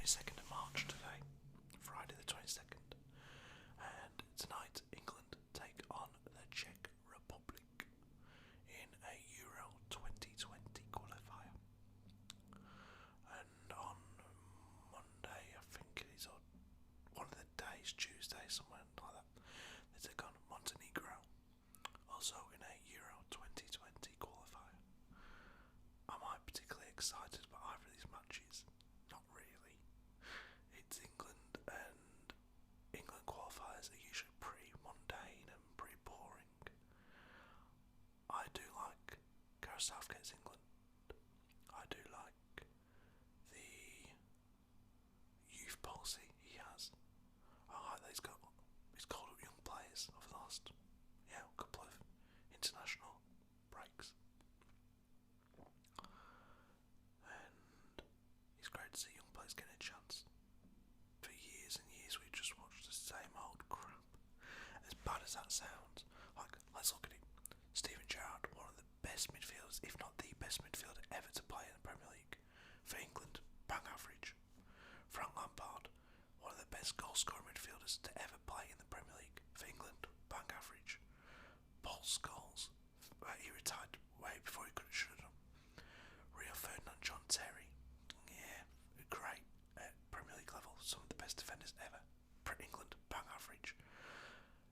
22nd of March today, Friday the 22nd, and tonight England take on the Czech Republic in a Euro 2020 qualifier. And on Monday, I think it is, or one of the days, Tuesday, somewhere like that, they take on Montenegro, also in a Euro 2020 qualifier. Am I particularly excited about either of these matches? Not really. It's England, and England qualifiers are usually pretty mundane and pretty boring. I do like Gareth Southgate's England. I do like the youth policy he has. I like that he's called up young players over the last couple of international breaks. And it's great to see young players getting a chance. For years and years we've just watched the same old crap. As bad as that sounds, like, let's look at it. Steven Gerrard, one of the best midfielders, if not the best midfielder ever to play in the Premier League. For England, bang average. Frank Lampard, one of the best goal scoring midfielders to ever play in the Premier League. For England, bang average. Paul Scholes, he retired way before he could have should have done. Rio Ferdinand, John Terry, great at Premier League level, some of the best defenders ever. For England, bang average.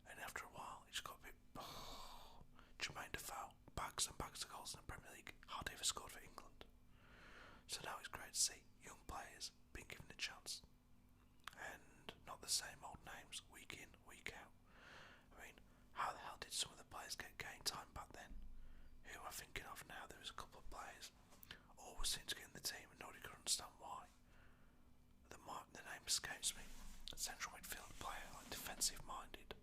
And after a while, he just got a bit. Jermaine Defoe, bags and bags of goals in the Premier League, hardly ever scored for England. So now it's great to see young players being given a chance, and not the same old names week in, week out. I mean, how the hell did some of the players get game time back then? Who am I thinking of now? There was a couple of players always seemed to get in the team and nobody could understand why. The name escapes me. A central midfield player, like defensive minded.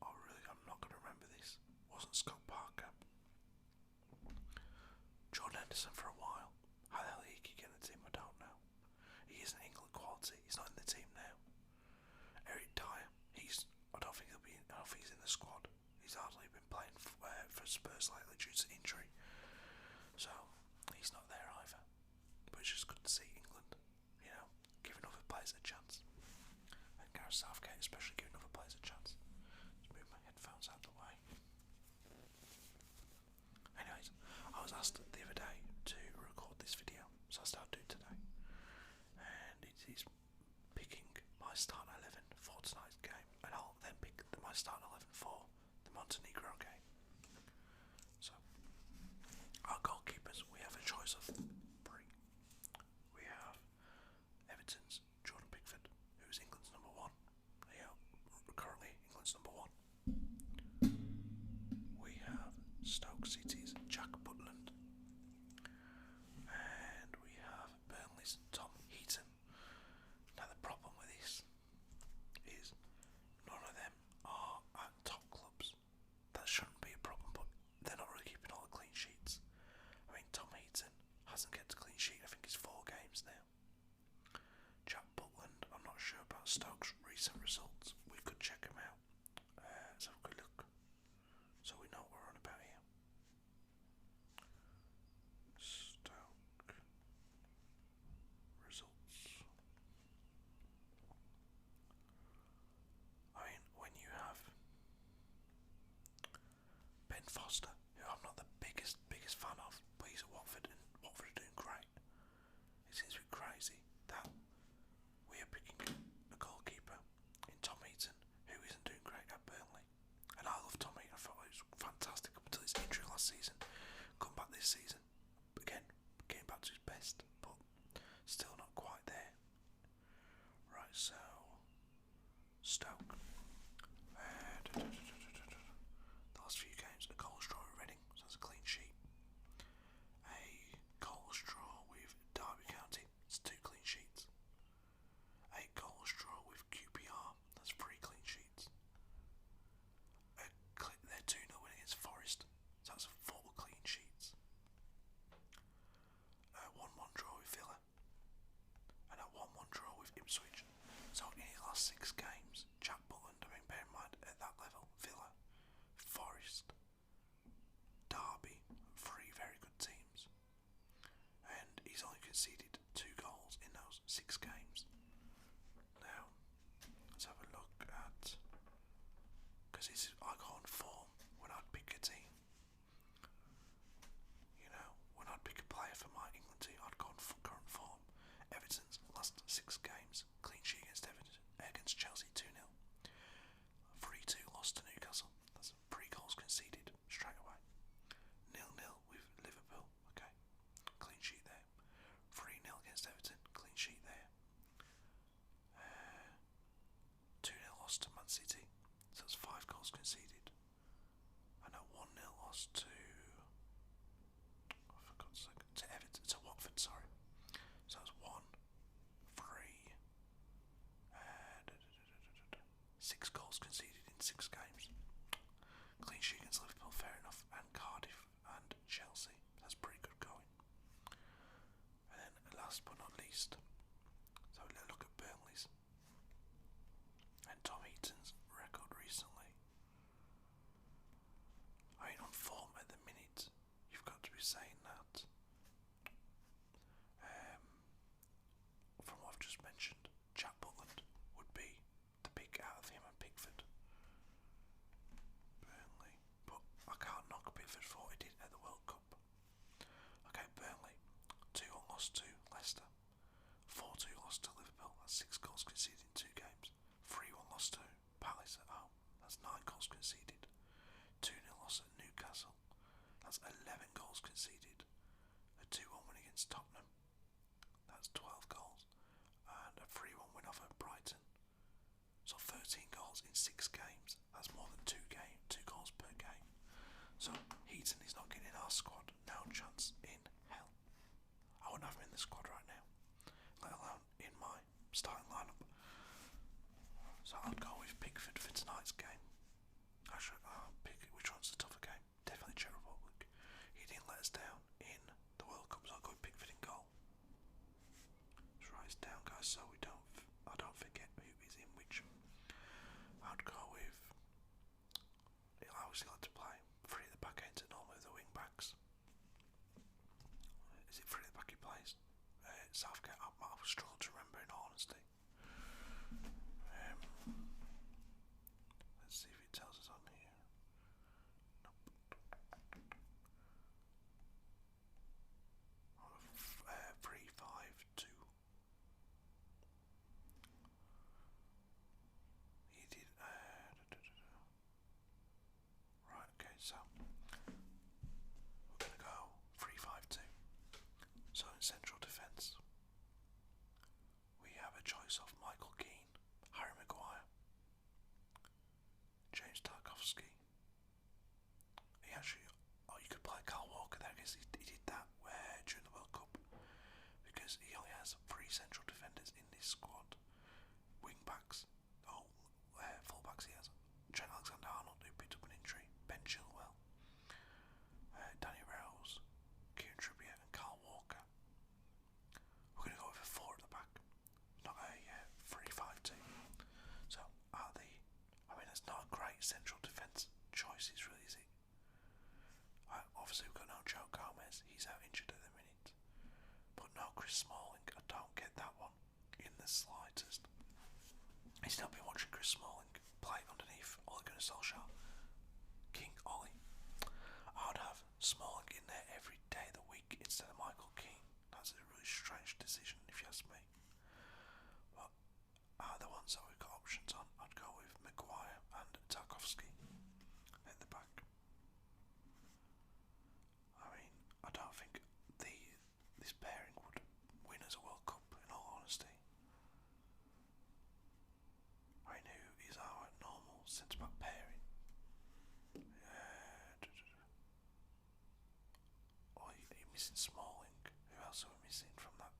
I'm not going to remember this. Wasn't Scott Parker. Jordan Henderson for a while. How the hell he could get in the team, I don't know. He isn't England quality. He's not in the team now. Eric Dyer. I don't think he's in the squad. He's hardly been playing for Spurs lately due to injury. So he's not there either. But it's just good to see England, giving other players a chance. And Gareth Southgate especially giving other players a chance. Just move my headphones out of the way. Anyways, I was asked the other day to record this video, so I started doing today. And it is picking my starting 11 for tonight's game, and I'll then pick my starting 11 for the Montenegro game. So, our goalkeepers, we have a choice of 3. We have Everton's Jordan Pickford, who's England's number 1. Currently England's number 1. We have Stoke City's Jack Butland, and we have Burnley's Tom Heaton. Now the problem with this is none of them are at top clubs. That shouldn't be a problem, but they're not really keeping all the clean sheets. I mean, Tom Heaton hasn't kept a clean sheet, I think it's 4 games now. Jack Butland, I'm not sure about Stoke's recent results. We could check him out. Let's have a quick look so we know what we're on about here. Stoke results. I mean, when you have Ben Foster, who I'm not the biggest fan of, but he's at Watford, and Watford are doing great. It seems to be crazy that we are picking a goalkeeper in Tom Heaton, who isn't doing great at Burnley. And I love Tom Heaton, I thought he was fantastic up until his injury last season. Come back this season, again, getting back to his best, but still not quite there. Right, so Stoke. The last few games, a goal draw at Reading, so that's a clean sheet. A goal draw with Derby County, that's 2 clean sheets. A goal draw with QPR, that's 3 clean sheets. They're 2-0 win against Forest, so that's 4 clean sheets. 1-1 draw with Villa, and a 1-1 draw with Ipswich. So in his last 6 games, Jack Butland loss to Man City, so that's 5 goals conceded. And a 1-0 loss to Everton, to Watford, sorry. So that's 1, 3, 6 goals conceded in 6 games. Clean sheet against Liverpool, fair enough, and Cardiff and Chelsea. That's pretty good going. And then last but not least, so let's look at Burnley's and Tom Heaton's record recently. I mean, on form at the minute, you've got to be saying that. From what I've just mentioned, Jack Butland would be the pick out of him and Pickford. Burnley, but I can't knock Pickford for what he did at the World Cup. Okay, Burnley, 2-1 loss to Leicester, 4-2 loss to Liverpool, that's 6 goals conceded in 2 games, 3-1 loss to Palace at home, that's 9 goals conceded, 2-0 loss at Newcastle, that's 11 goals conceded, a 2-1 win against Tottenham, that's 12 goals, and a 3-1 win over Brighton. So 13 goals in 6 games. That's more than 2 goals per game. So Heaton is not getting in our squad. No chance in hell. I wouldn't have him in the squad right now, let alone in my starting lineup. So I'll go with Pickford for tonight's game. Actually, I'll pick which one's the tougher game. Definitely Czech Republic. He didn't let us down in the World Cup, so I'll go with Pickford in goal. Let's write this down, guys, so I don't forget who is in which. I'd go with. I obviously like to play 3 at the back end, normally with the wing backs. Is it 3 at the back he plays? Southgate. I'll struggle to remember, in all honesty. Let's see if it tells us on here. Nope. 3-5-2. He did. Right, okay, so we're going to go 3-5-2. So in central defence, we have a choice of Michael Keane, Harry Maguire, James Tarkowski. He actually, you could play Kyle Walker there because he did that during the World Cup, because he only has 3 central defenders in this squad. Wing backs, full backs he has Trent Alexander-Arnold, who picked up an injury, Ben Chilwell, Danny Rose, Kieran Trippier and Kyle Walker. We're going to go with a 4 at the back, not a 3-5-2. So that's not a great central defence choices, really, is it? Obviously we've got no Joe Gomez, he's out injured at the minute. But no Chris Smalling, I don't get that one in the slightest. He's not been watching Chris Smalling play underneath Ole Gunnar Solskjaer, King Ollie. I'd have Smalling in there every day of the week instead of Michael Keane. That's a really strange decision if you ask me. But the ones that we've got options on, I'd go with Maguire and Tarkowski at the back. I mean, I don't think this pairing would win us a World Cup, in all honesty. I mean, who is our normal centre-back pairing? You're missing Smalling. Who else are we missing from that?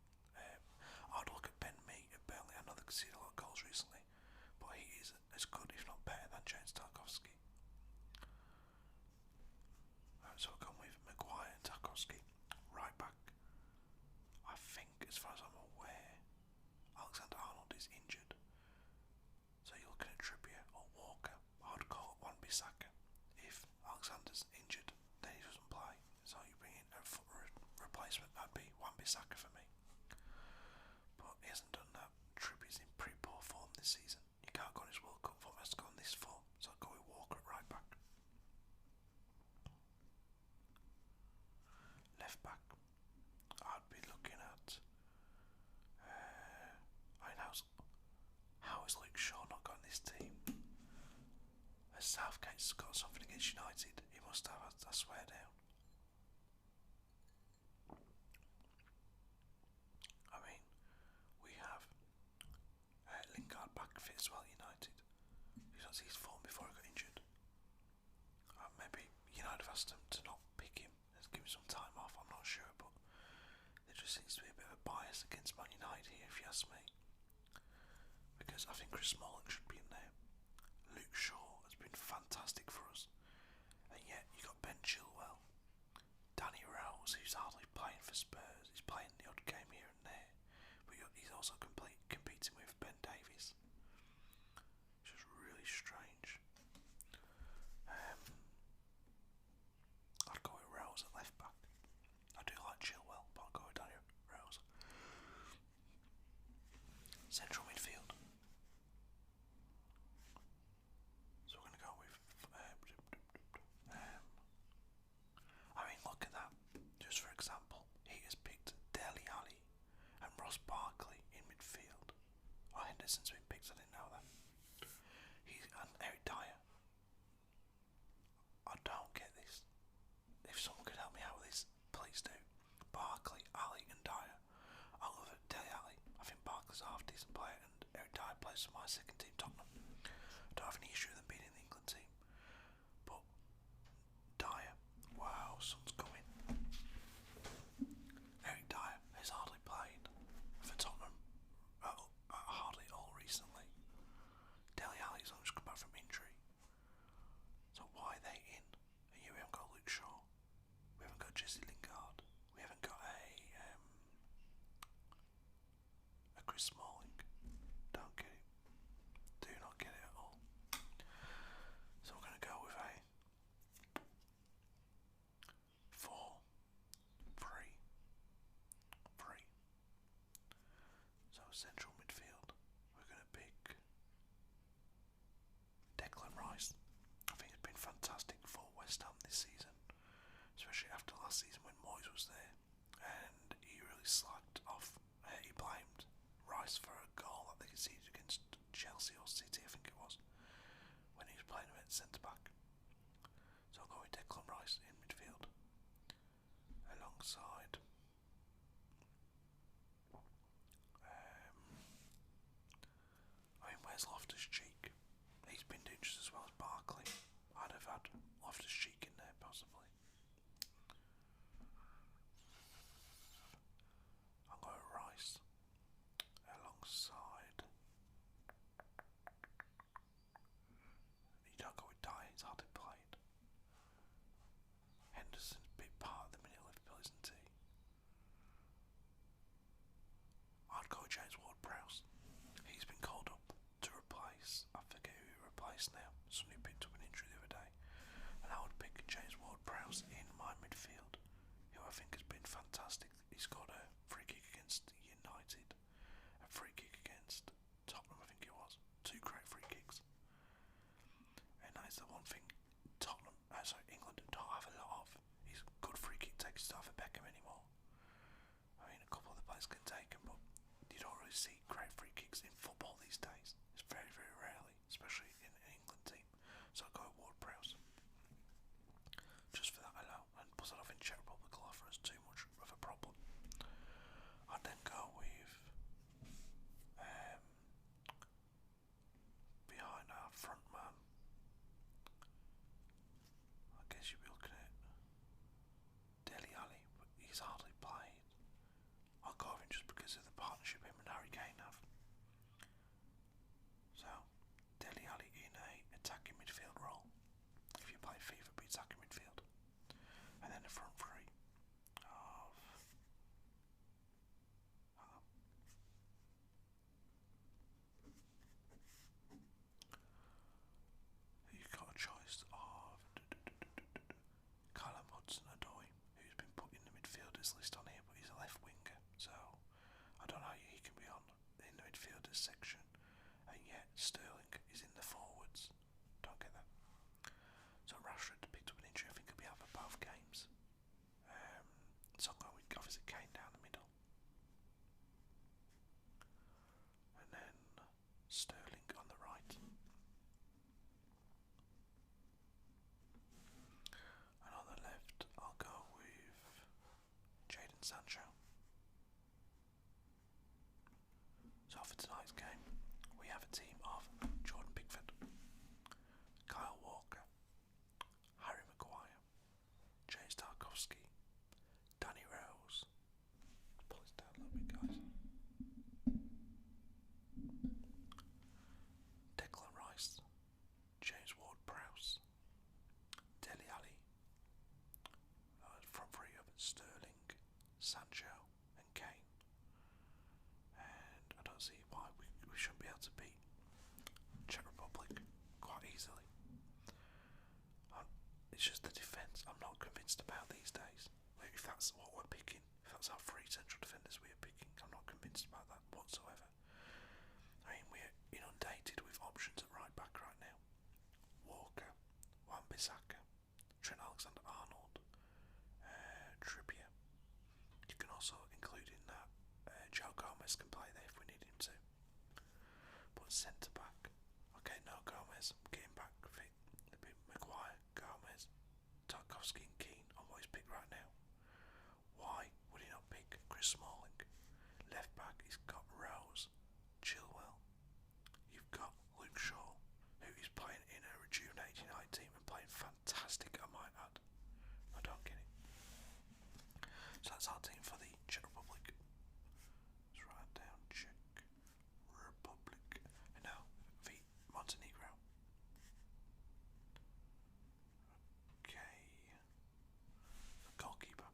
I'd look at Ben Mee at Burnley. I know they conceded a lot of goals recently, but he is as good, if not better, than James Tarkowski. So we're going with Maguire and Tarkowski. Right back, I think, as far as I'm aware, Alexander-Arnold is injured. So you're looking at Trippier or Walker. I'd call Wan-Bissaka. If Alexander's injured, then he doesn't play. So you bring in a replacement, that'd be Wan-Bissaka for me. But he hasn't done that. Trippier's in pretty poor form this season. You can't go on his World Cup form, he has to go on this form. So I'd go with Walker at right back. Left back, I'd be looking at. How is Luke Shaw not got in this team? As Southgate's got something against United, he must have, I swear down. I mean, we have Lingard back fit as well, United. I think Chris Smalling should be in there. Luke Shaw has been fantastic for us. And yet you got Ben Chilwell, Danny Rose, who's hardly playing for Spurs. He's playing the odd game here and there, but he's also competing with Ben Davies. Which is really strange. I'd go with Rose at left back. I do like Chilwell, but I'll go with Danny Rose. Central midfield. So we're going to go with. I mean, look at that. Just for example, he has picked Dele Alli and Ross Barkley in midfield. Oh, Henderson's been picked. I didn't know that. And Eric Dyer. I don't get this. If someone could help me out with this, please do. Barkley, Ali, and Dyer. I love it. Dele Alli. I think Barkley's a half decent player, and Eric Dyer plays for my second team, Tottenham. Don't have any issue with them being in the England team. But Dyer, wow, sun's coming. Eric Dyer has hardly played for Tottenham, hardly at all recently. Dele Alli's only just come back from injury. So why are they in? And here we haven't got Luke Shaw. We haven't got Jesse Lingard. We haven't got a Chris Smalling. Don't get it. Do not get it at all. So we're going to go with a 4-3-3. So central midfield, we're going to pick Declan Rice. I think it's been fantastic for West Ham this season, especially after last season when Moyes was there, and he really slagged off. He blamed Rice for a goal that they conceded against Chelsea or City, I think it was, when he was playing him at centre back. So I'll go with Declan Rice in midfield, alongside where's Loftus-Cheek? He's been doing just as well as Barkley. I'd have had Loftus-Cheek in there possibly. I'll go with Rice alongside. You don't go with Dyer, he's hardly played. Henderson's a big part of the minute Liverpool, isn't he? I'd go with James Ward-Prowse. He's been called up to replace, I forget who he replaced now. Somebody picked up an injury the other day. And I would pick James Ward-Prowse in my midfield, who I think has been fantastic. He's got a free kick against United, a free kick against Tottenham, I think it was. 2 great free kicks. And that is the one thing England don't have a lot of. He's good free kick takers, don't have a Beckham anymore. I mean, a couple of the players can take them, but you don't really see great free kicks in football these days. It's very, very rarely, especially in an England team. So I'll go with Ward-Prowse. Just for that alone. And plus I don't think Czech Republic will offer us too much of a problem. I'd then go with behind our front man. I guess you'd be looking at Dele Alli, but he's hardly played. I'll go with him just because of the partnership him and Harry Kane have. Sancho and Kane. And I don't see why we shouldn't be able to beat Czech Republic quite easily. It's just the defence I'm not convinced about these days. If that's what we're picking, if that's our three central defenders we are picking, I'm not convinced about that whatsoever. I mean, we're inundated with options at right back right now. Walker, Wan-Bissaka, Trent Alexander-Arnold, Trippier. You can also include in that Joe Gomez can play there if we need him to. But centre back, okay, no Gomez, getting back fit. It'd be Maguire, Gomez, Tarkovsky and Keane on what he's picked right now. Why would he not pick Chris Smalling? Left back, he's got Rose, Chilwell. You've got Luke Shaw, who is playing in a rejuvenated United team and playing fantastic, I might add. I don't get it. So that's our team for the Czech Republic. Let's write down Czech Republic. And now the Montenegro. Okay. The goalkeeper.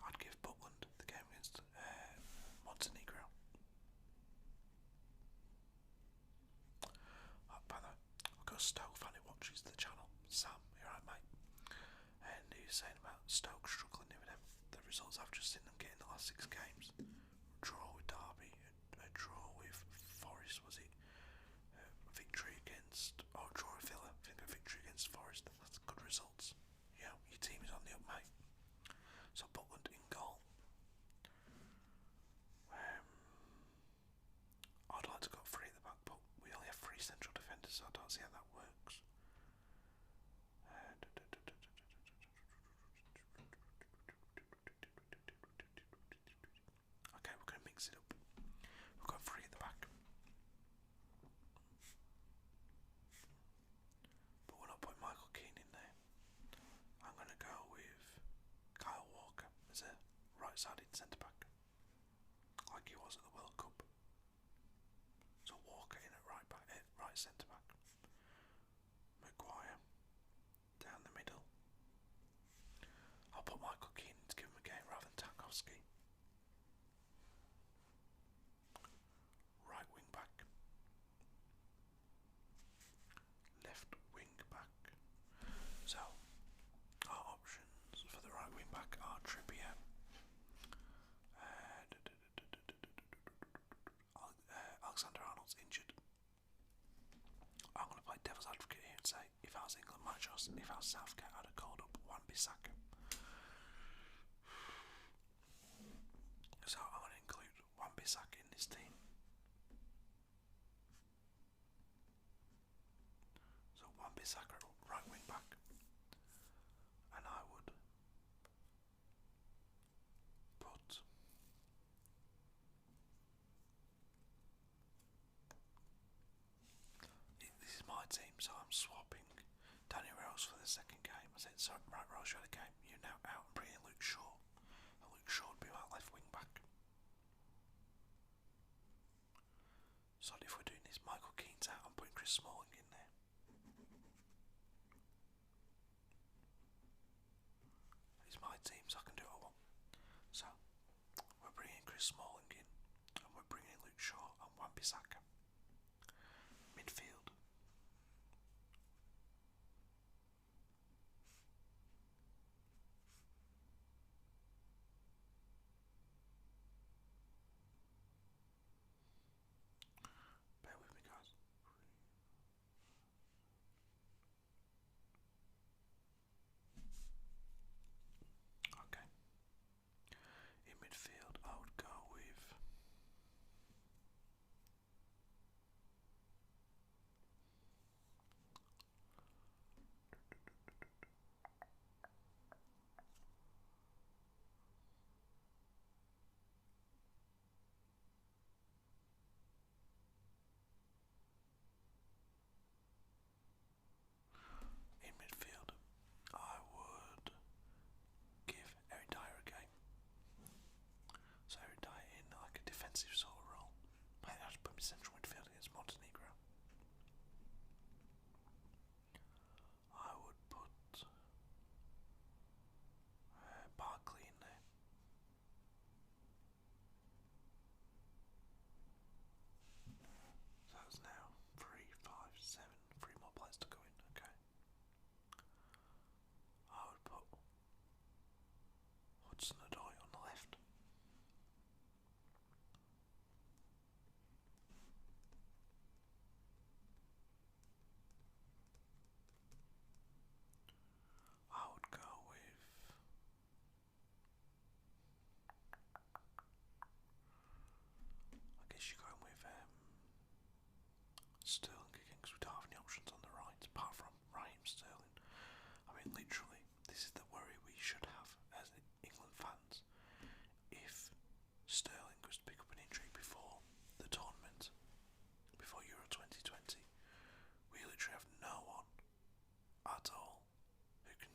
I'd give Butland the game against Montenegro. By the way, I've got a Stoke fan who watches the channel. Sam, you're right, mate. And he was saying about Stoke struggling with them. The results I've just seen them get in the last 6 games. Draw with Derby, a draw with Forest, was it? Victory against, draw with Villa. I think a victory against Forest. That's good results. Yeah, your team is on the up, mate. So Butland in goal. I'd like to go 3 at the back, but we only have 3 central defenders, so I don't see how that works. Okay, we're going to mix it up. We've got 3 at the back. But we're not putting Michael Keane in there. I'm going to go with Kyle Walker as a right-sided centre-back, like he was at the World Cup. So Walker in at right centre-back. Maguire down the middle. I'll put Michael Keane to give him a game rather than Tarkovsky. Right wing back. Left wing back. So our options for the right wing back are Trippier. Alexander-Arnold's injured. I'm going to play devil's advocate here and say if I was England managers, if I was Southgate, I'd have called up Wan-Bissaka. So I'm going to include Wan-Bissaka in this team. So Wan-Bissaka right wing back. And I would put this is my team, so I'm swapping Danny Rose for the second game. I said, sorry, right, Rose, you had a game. You're now out and bringing in Luke Shaw. And Luke Shaw would be my left wing back. So if we're doing this, Michael Keane's out, I'm putting Chris Smalling in there. It's my team, so I can do what I want. So we're bringing Chris Smalling in, and we're bringing Luke Shaw and Wan-Bissaka. Midfield. Bear with me, guys. Okay. In midfield, I would go with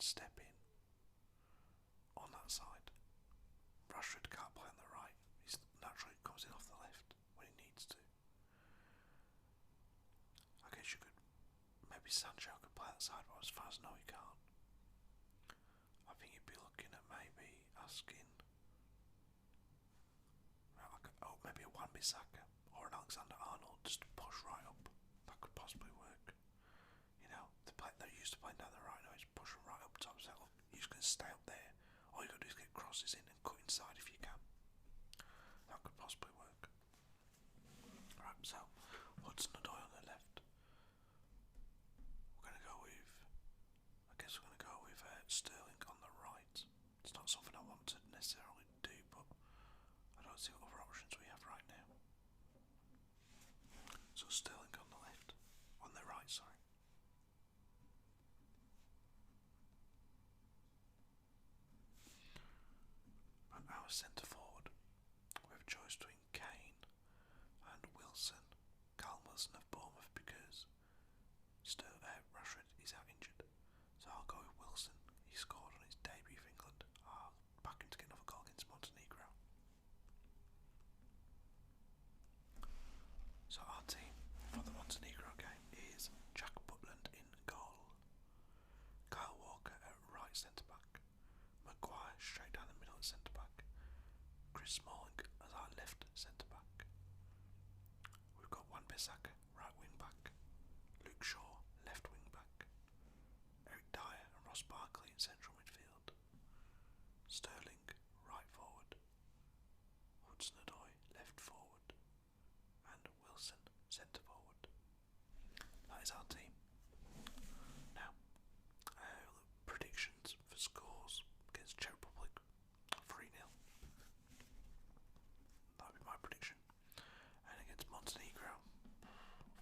step in on that side. Rashford can't play on the right. He's naturally comes in off the left when he needs to. I guess you could, maybe Sancho could play that side, but as far as I know he can't. I think you'd be looking at maybe asking, maybe a Wan-Bissaka or an Alexander-Arnold just to push right up. That could possibly work. You know, they're used to playing down the right now, he's pushing right up top, so look, you're just going to stay up there. All you got to do is get crosses in and cut inside if you can. That could possibly work. Right, so Hudson-Odoi on the left. We're going to go with, I guess we're going to go with Sterling on the right. It's not something I want to necessarily do, but I don't see what other options we have right now. So Sterling on the left, on the right, sorry. And our centre forward, we have a choice between Kane and Wilson. Callum Wilson of Bournemouth because Rashford is out injured. So I'll go with Wilson. He scored on his debut for England. I'll back him to get another goal against Montenegro. So our team for the Montenegro game is Jack Butland in goal, Kyle Walker at right centre back, Maguire straight down the middle at centre back, Chris Smalling as our left centre back. We've got Wan-Bissaka right wing back, Luke Shaw left wing back, Eric Dyer and Ross Barkley in central midfield, Sterling right forward, Hudson-Odoi left forward, and Wilson centre forward. That is our team. Now, predictions for scores against Czech Republic: 3-0. That would be my prediction. And against Montenegro,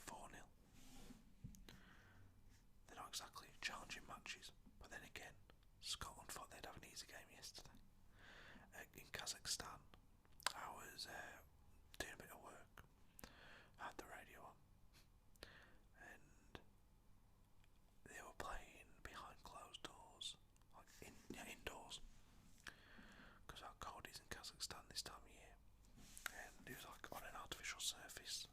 4-0. They're not exactly challenging matches, but then again, Scotland thought they'd have an easy game yesterday. In Kazakhstan, I was doing a bit of work. I had the radio on, and they were playing behind closed doors, like indoors, because how cold it is in Kazakhstan this time of year. And it was like on an artificial surface,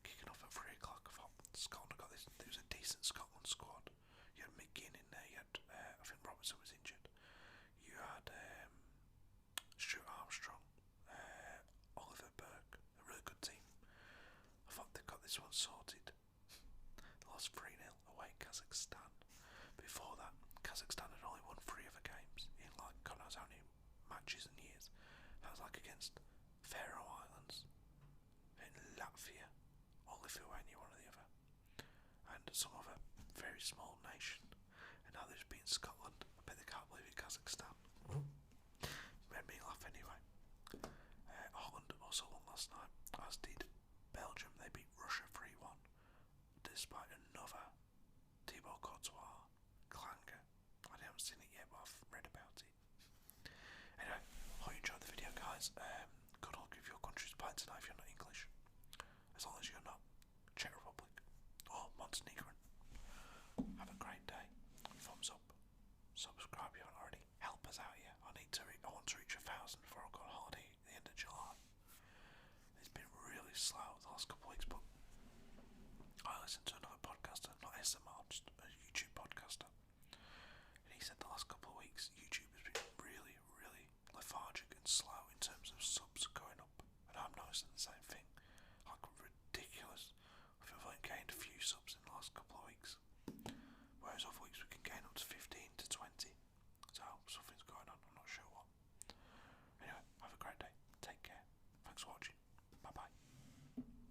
kicking off at 3 o'clock. I thought Scotland got this. There was a decent Scotland squad. You had McGinn in there. You had I think Robertson was injured. You had Stuart Armstrong, Oliver Burke, a really good team. I thought they got this one sorted. They lost 3-0 away in Kazakhstan. Before that, Kazakhstan had only won 3 other games in like God knows how many matches and years. That was like against Faroe Islands, in Latvia, or Lithuania, one or the other, and some other very small nation. And now they've just beaten Scotland. I bet they can't believe it, Kazakhstan. Made me laugh anyway. Holland also won last night, as did Belgium. They beat Russia 3-1, despite another Thibaut Courtois clanger. I haven't seen it yet, but I've read about it. Anyway, hope you enjoyed the video, guys. Good luck if your country's playing tonight if you're not English. As long as you're not Czech Republic or Montenegrin. Have a great day. Thumbs up. Subscribe if you haven't already. Help us out here. I want to reach 1,000 before I go on holiday at the end of July. It's been really slow the last couple of weeks, but I listened to another podcaster, not SMR, just a YouTube podcaster, and he said the last couple of weeks YouTube has been really, really lethargic and slow in terms of subs going up, and I'm noticing the same thing.